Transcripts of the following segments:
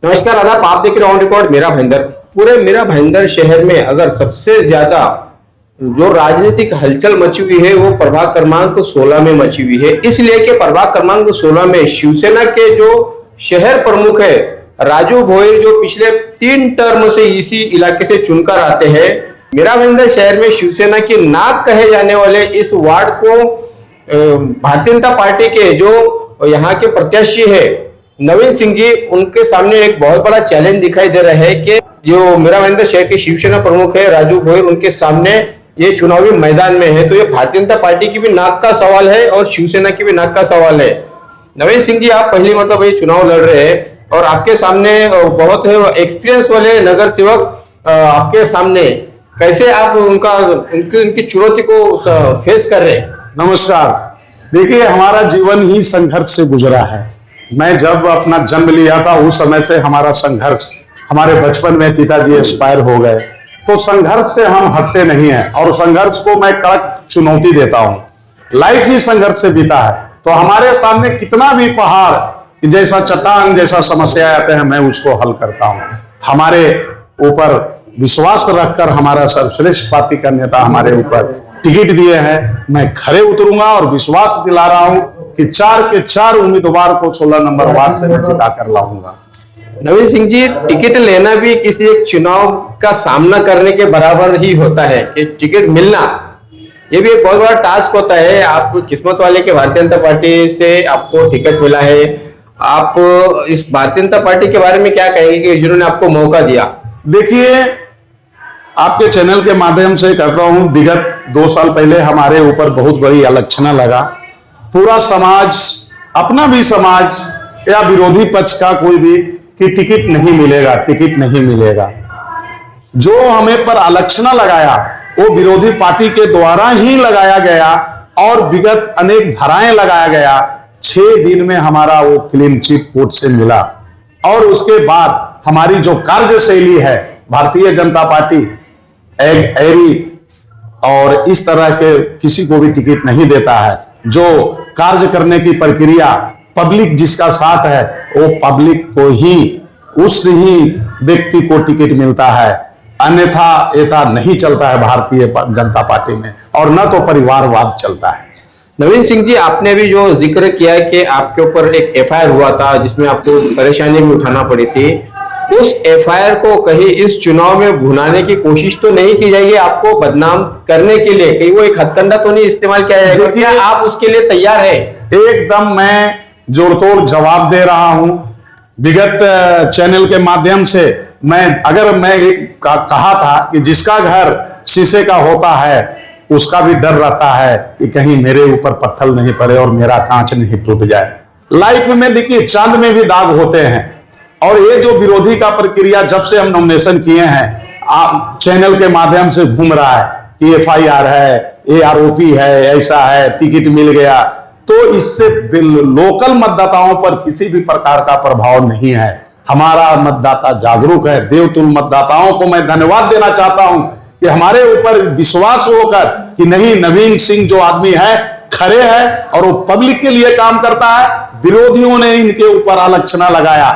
नमस्कार आदाब, आप देख रहे ऑन रिकॉर्ड मेरा भाईंदर। पूरे मेरा भाईंदर शहर में अगर सबसे ज्यादा जो राजनीतिक हलचल मची हुई है वो प्रभाग क्रमांक 16 में मची हुई है। इसलिए कि प्रभाग क्रमांक 16 में शिवसेना के जो शहर प्रमुख है राजू भोईर, जो पिछले 3 टर्म से इसी इलाके से चुनकर आते हैं, मेरा भाईंदर शहर में शिवसेना की नाक कहे जाने वाले इस वार्ड को भारतीय जनता पार्टी के जो यहाँ के प्रत्याशी है नवीन सिंह जी, उनके सामने एक बहुत बड़ा चैलेंज दिखाई दे रहा है कि जो मेरा भाईंदर शहर के शिवसेना प्रमुख है राजू भोईर, उनके सामने ये चुनावी मैदान में है। तो ये भारतीय जनता पार्टी की भी नाक का सवाल है और शिवसेना की भी नाक का सवाल है। नवीन सिंह जी, आप पहली मतलब ये चुनाव लड़ रहे हैं और आपके सामने बहुत एक्सपीरियंस वाले नगर सेवक आपके सामने, कैसे आप उनकी चुनौती को फेस कर रहे हैं? नमस्कार। देखिए, हमारा जीवन ही संघर्ष से गुजरा है। मैं जब अपना जन्म लिया था उस समय से हमारा संघर्ष, हमारे बचपन में पिताजी एक्सपायर हो गए, तो संघर्ष से हम हटते नहीं हैं और संघर्ष को मैं कड़क चुनौती देता हूं। लाइफ ही संघर्ष से बीता है, तो हमारे सामने कितना भी पहाड़ जैसा चट्टान जैसा समस्या आते हैं, मैं उसको हल करता हूं। हमारे ऊपर विश्वास रखकर हमारा सर्वश्रेष्ठ पार्टी का नेता हमारे ऊपर टिकट दिए हैं, मैं खरे उतरूंगा और विश्वास दिला रहा हूं कि 4 के 4 उम्मीदवार को 16 नंबर वार्ड से मैं जिता कर लाऊंगा। नवीन सिंह जी, टिकट लेना भी किसी एक चुनाव का सामना करने के बराबर ही होता है कि टिकट मिलना ये भी एक बहुत बड़ा टास्क होता है। आप किस्मत वाले के भारतीय जनता पार्टी से आपको टिकट मिला है। आप इस भारतीय जनता पार्टी के बारे में क्या कहेंगे कि जिन्होंने आपको मौका दिया? देखिए, आपके चैनल के माध्यम से कहता हूं, विगत 2 साल पहले हमारे ऊपर बहुत बड़ी आलोचना लगा। पूरा समाज, अपना भी समाज या विरोधी पक्ष का कोई भी, कि टिकट नहीं मिलेगा, टिकट नहीं मिलेगा। जो हमें पर आलोचना लगाया वो विरोधी पार्टी के द्वारा ही लगाया गया और विगत अनेक धाराएं लगाया गया। 6 दिन में हमारा वो क्लीन चिट कोर्ट से मिला और उसके बाद हमारी जो कार्यशैली है, भारतीय जनता पार्टी एरी और इस तरह के किसी को भी टिकट नहीं देता है। जो कार्य करने की प्रक्रिया पब्लिक जिसका साथ है वो पब्लिक को ही, उस ही व्यक्ति को टिकट मिलता है, अन्यथा ऐसा नहीं चलता है भारतीय जनता पार्टी में, और न तो परिवारवाद चलता है। नवीन सिंह जी, आपने भी जो जिक्र किया कि आपके ऊपर एक एफआईआर हुआ था जिसमें आपको परेशानी भी उठाना पड़ी थी, उस एफआईआर को कहीं इस चुनाव में भुनाने की कोशिश तो नहीं की जाएगी आपको बदनाम करने के लिए? कहीं वो एक हथकंडा तो नहीं इस्तेमाल किया जाएगा? क्या आप उसके लिए तैयार है? एकदम मैं जोड़तोड़ जवाब दे रहा हूं। विगत चैनल के माध्यम से मैं कहा था कि जिसका घर शीशे का होता है उसका भी डर रहता है कि कहीं मेरे ऊपर पत्थर नहीं पड़े और मेरा कांच नहीं टूट जाए। लाइफ में देखिए, चांद में भी दाग होते हैं और ये जो विरोधी का प्रक्रिया जब से हम नॉमिनेशन किए हैं, आप चैनल के माध्यम से घूम रहा है कि एफआईआर है, ये आरोपी है, ऐसा है, टिकट मिल गया, तो इससे लोकल मतदाताओं पर किसी भी प्रकार का प्रभाव नहीं है। हमारा मतदाता जागरूक है। देवतुल्य मतदाताओं को मैं धन्यवाद देना चाहता हूं कि हमारे ऊपर विश्वास होकर कि नहीं, नवीन सिंह जो आदमी है खरे है और वो पब्लिक के लिए काम करता है। विरोधियों ने इनके ऊपर आलोचना लगाया।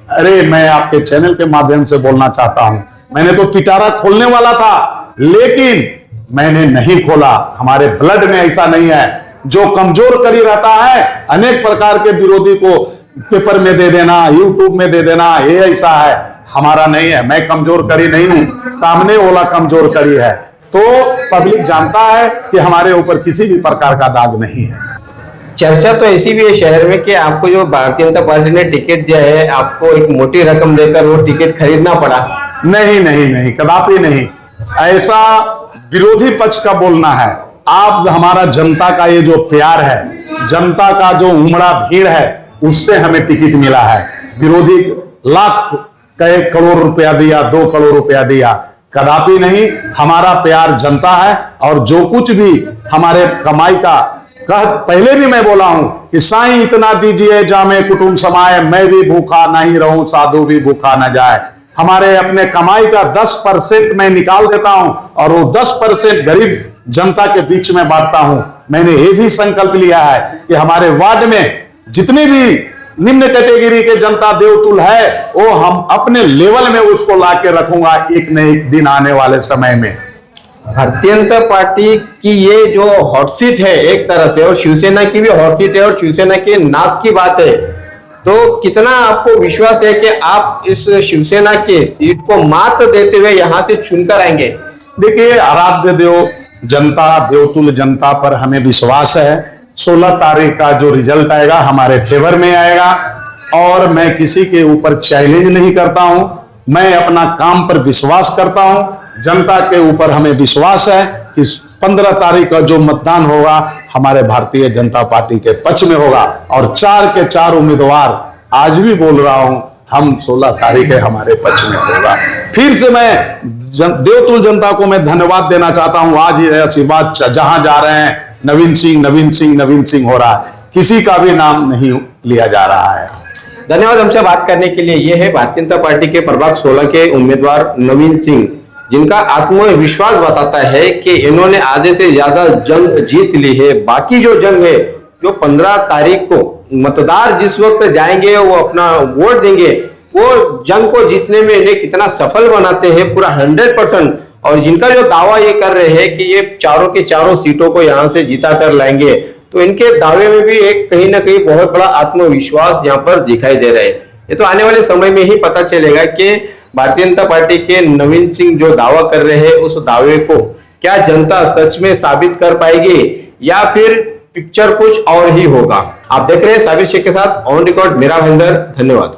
अरे, मैं आपके चैनल के माध्यम से बोलना चाहता हूं, मैंने तो पिटारा खोलने वाला था लेकिन मैंने नहीं खोला। हमारे ब्लड में ऐसा नहीं है। जो कमजोर कड़ी रहता है, अनेक प्रकार के विरोधी को पेपर में दे देना, यूट्यूब में दे देना, ये ऐसा है, हमारा नहीं है। मैं कमजोर कड़ी नहीं हूं, सामने वाला कमजोर कड़ी है। तो पब्लिक जानता है कि हमारे ऊपर किसी भी प्रकार का दाग नहीं है। चर्चा तो ऐसी भी है शहर में कि आपको जो भारतीय जनता पार्टी ने टिकट दिया है, आपको एक मोटी रकम देकर वो टिकट खरीदना पड़ा। नहीं नहीं नहीं, कदापि नहीं। ऐसा विरोधी पक्ष का बोलना है। आप, हमारा जनता का ये जो प्यार है, जनता का जो उमड़ा भीड़ है, उससे हमें टिकट मिला है। विरोधी लाख कई करोड़ रुपया दिया, 2 करोड़ रुपया दिया, कदापि नहीं। हमारा प्यार जनता है और जो कुछ भी हमारे कमाई का पहले भी मैं बोला हूं कि साईं इतना दीजिए जामे कुटुंब समाए, मैं भी भूखा नहीं रहूं साधु भी भूखा न जाए। हमारे अपने कमाई का 10% मैं निकाल देता हूं और वो 10% गरीब जनता के बीच में बांटता हूं। मैंने ये भी संकल्प लिया है कि हमारे वार्ड में जितने भी निम्न कैटेगरी के जनता देवतुल है, वो हम अपने लेवल में उसको लाके रखूंगा एक न एक दिन आने वाले समय में। भारतीय जनता पार्टी की ये जो हॉट सीट है एक तरह से, और शिवसेना की भी हॉट सीट है, और शिवसेना के नाक की बात है, तो कितना आपको विश्वास है कि आप इस शिवसेना के सीट को मात देते हुए यहां से चुनकर आएंगे? देखिए, आराध्य देव जनता, देवतुल जनता पर हमें विश्वास है। 16 तारीख का जो रिजल्ट आएगा हमारे फेवर में आएगा, और मैं किसी के ऊपर चैलेंज नहीं करता हूं, मैं अपना काम पर विश्वास करता हूं। जनता के ऊपर हमें विश्वास है कि 15 तारीख का जो मतदान होगा हमारे भारतीय जनता पार्टी के पक्ष में होगा, और 4 के 4 उम्मीदवार, आज भी बोल रहा हूं, हम 16 तारीख है हमारे पक्ष में होगा। फिर से मैं देवतुल जनता को मैं धन्यवाद देना चाहता हूं। आज ये ऐसी बात जहां जा रहे हैं नवीन सिंह नवीन सिंह नवीन सिंह हो रहा है, किसी का भी नाम नहीं लिया जा रहा है। धन्यवाद हमसे बात करने के लिए। ये है भारतीय जनता पार्टी के प्रभाग 16 के उम्मीदवार नवीन सिंह, जिनका आत्मविश्वास बताता है कि इन्होंने आधे से ज्यादा जंग जीत ली है। बाकी जो जंग है, जो 15 तारीख को मतदार जिस वक्त जाएंगे वो अपना वोट देंगे, वो जंग को जीतने में इन्हें कितना सफल बनाते हैं पूरा 100%। और जिनका जो दावा ये कर रहे हैं कि ये चारों के चारों सीटों को यहां से जीता कर लाएंगे, तो इनके दावे में भी एक कहीं ना कहीं बहुत बड़ा आत्मविश्वास यहाँ पर दिखाई दे रहा है। ये तो आने वाले समय में ही पता चलेगा कि भारतीय जनता पार्टी के नवीन सिंह जो दावा कर रहे हैं उस दावे को क्या जनता सच में साबित कर पाएगी, या फिर पिक्चर कुछ और ही होगा। आप देख रहे हैं साबिर शेख के साथ ऑन रिकॉर्ड मेरा भाईंदर। धन्यवाद।